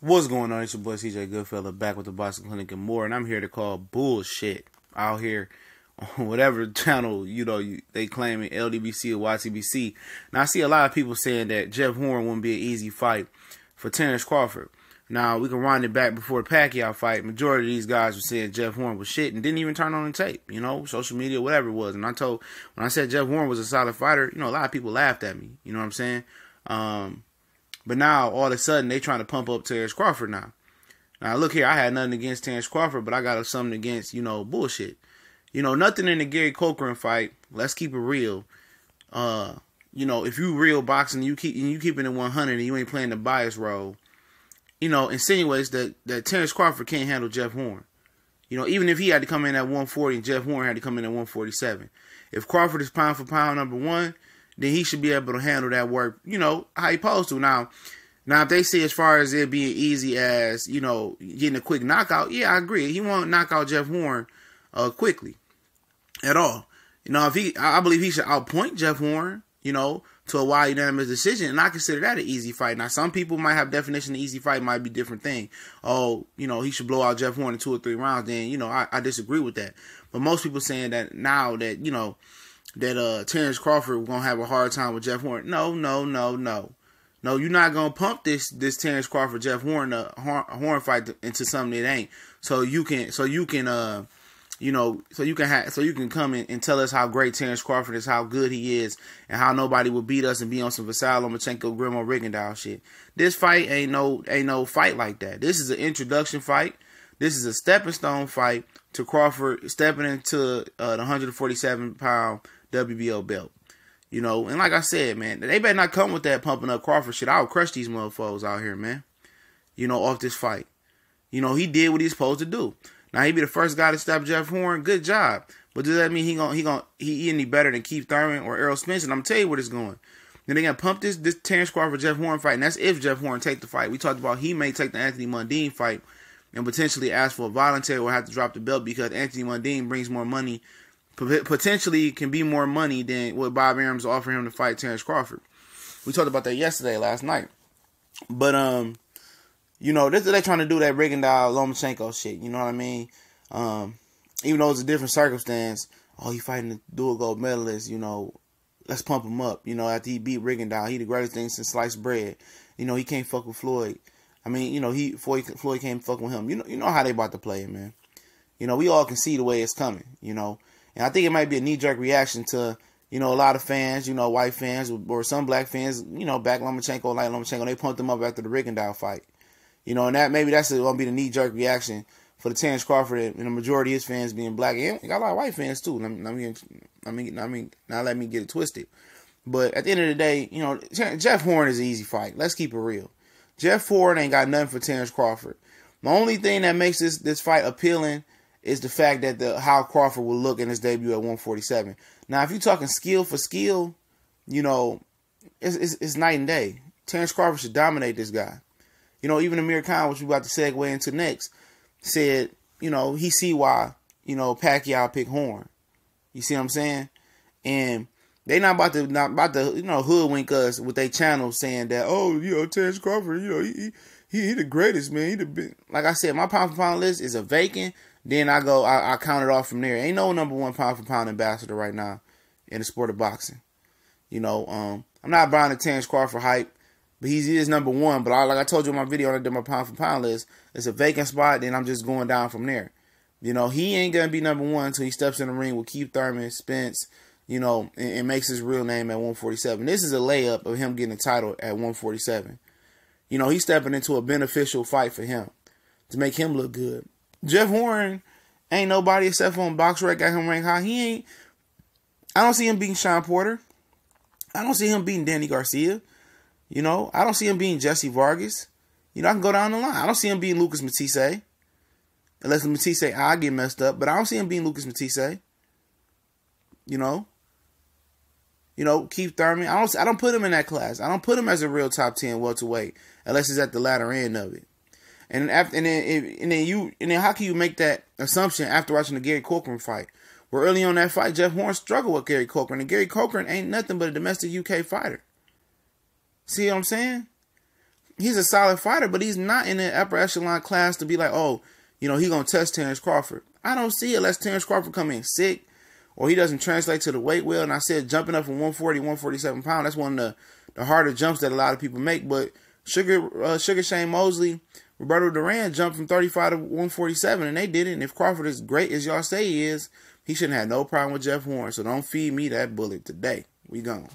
What's going on? It's your boy CJ Goodfella back with the Boxing Clinic and more, and I'm here to call bullshit out here on whatever channel they claiming LDBC or YTBC. Now I see a lot of people saying that Jeff Horn wouldn't be an easy fight for Terence Crawford. Now we can wind it back before the Pacquiao fight. Majority of these guys were saying Jeff Horn was shit and didn't even turn on the tape, social media, whatever it was. And when I said Jeff Horn was a solid fighter, a lot of people laughed at me. You know what I'm saying? But now, all of a sudden, they trying to pump up Terence Crawford now. Now, look here, I had nothing against Terence Crawford, but I got something against, bullshit. Nothing in the Gary Cochran fight. Let's keep it real. If you real boxing, you keeping it 100 and you ain't playing the bias role, insinuates that Terence Crawford can't handle Jeff Horn. Even if he had to come in at 140 and Jeff Horn had to come in at 147. If Crawford is pound for pound number one, then he should be able to handle that work, how he supposed to. Now if they say as far as it being easy as, getting a quick knockout, yeah, I agree. He won't knock out Jeff Horn quickly at all. I believe he should outpoint Jeff Horn, to a wide unanimous decision, and I consider that an easy fight. Now, some people might have definition of easy fight might be a different thing. Oh, he should blow out Jeff Horn in 2 or 3 rounds. Then, I disagree with that. But most people saying that now that, that Terence Crawford gonna have a hard time with Jeff Horn. No, you're not gonna pump this Terence Crawford Jeff Horn Horn fight into something it ain't. So you can come in and tell us how great Terence Crawford is, how good he is, and how nobody will beat us and be on some Vasal Lomachenko, Grimo Rigondeaux shit. This fight ain't no fight like that. This is an introduction fight. This is a stepping stone fight to Crawford stepping into the 147-pound WBO belt. And like I said, man, they better not come with that pumping up Crawford shit. I'll crush these motherfuckers out here, man. Off this fight. He did what he's supposed to do. Now, he be the first guy to stop Jeff Horn. Good job. But does that mean he any better than Keith Thurman or Errol Spence? And I'm tell you what it's going. Then they gonna pump this Terence Crawford Jeff Horn fight, and that's if Jeff Horn take the fight. We talked about he may take the Anthony Mundine fight and potentially ask for a voluntary or have to drop the belt because Anthony Mundine brings more money, potentially can be more money than what Bob Arum's offering him to fight Terence Crawford. We talked about that last night. But they're trying to do that Rigondeaux Lomachenko shit. You know what I mean? Even though it's a different circumstance. Oh, he fighting the dual gold medalist. Let's pump him up. After he beat Rigondeaux, he the greatest thing since sliced bread. He can't fuck with Floyd. I mean, Floyd can't fuck with him. You know how they about to play it, man. We all can see the way it's coming. And I think it might be a knee-jerk reaction to, a lot of fans, white fans or some black fans, back Lomachenko, like Lomachenko, they pumped him up after the Rigondeaux fight. And that's going to be the knee-jerk reaction for the Terence Crawford and the majority of his fans being black. And got a lot of white fans, too. Now let me get it twisted. But at the end of the day, Jeff Horn is an easy fight. Let's keep it real. Jeff Horn ain't got nothing for Terence Crawford. The only thing that makes this fight appealing is the fact that how Crawford will look in his debut at 147. Now, if you're talking skill for skill, it's night and day. Terence Crawford should dominate this guy. Even Amir Khan, which we're about to segue into next, said, he see why, Pacquiao picked Horn. You see what I'm saying? And they not about to hoodwink us with their channel saying that, Terence Crawford, he the greatest, man. Like I said, my pound for pound list is a vacant. Then I count it off from there. Ain't no number 1 pound for pound ambassador right now in the sport of boxing. I'm not buying the Terence Crawford hype, but he is number 1. But like I told you in my video, when I did my pound for pound list, it's a vacant spot. Then I'm just going down from there. He ain't gonna be number 1 until he steps in the ring with Keith Thurman, Spence, and makes his real name at 147. This is a layup of him getting a title at 147. He's stepping into a beneficial fight for him to make him look good. Jeff Horn ain't nobody except for BoxRec got him ranked high. I don't see him beating Sean Porter. I don't see him beating Danny Garcia. I don't see him beating Jesse Vargas. I can go down the line. I don't see him beating Lucas Matisse. Unless Matisse, I get messed up. But I don't see him beating Lucas Matisse. Keith Thurman. I don't put him in that class. I don't put him as a real top 10 welterweight unless it's at the latter end of it. And then how can you make that assumption after watching the Gary Cochran fight? Where early on that fight, Jeff Horn struggled with Gary Cochran, and Gary Cochran ain't nothing but a domestic UK fighter. See what I'm saying? he's a solid fighter, but he's not in the upper echelon class to be like, oh, you know, he gonna test Terence Crawford. I don't see it unless Terence Crawford come in sick or he doesn't translate to the weight well. And I said jumping up from 140, 147 pounds, that's one of the harder jumps that a lot of people make. But Sugar Shane Mosley, Roberto Duran jumped from 35 to 147, and they did it. And if Crawford is great as y'all say he is, he shouldn't have no problem with Jeff Horn. So don't feed me that bullet today. We gone.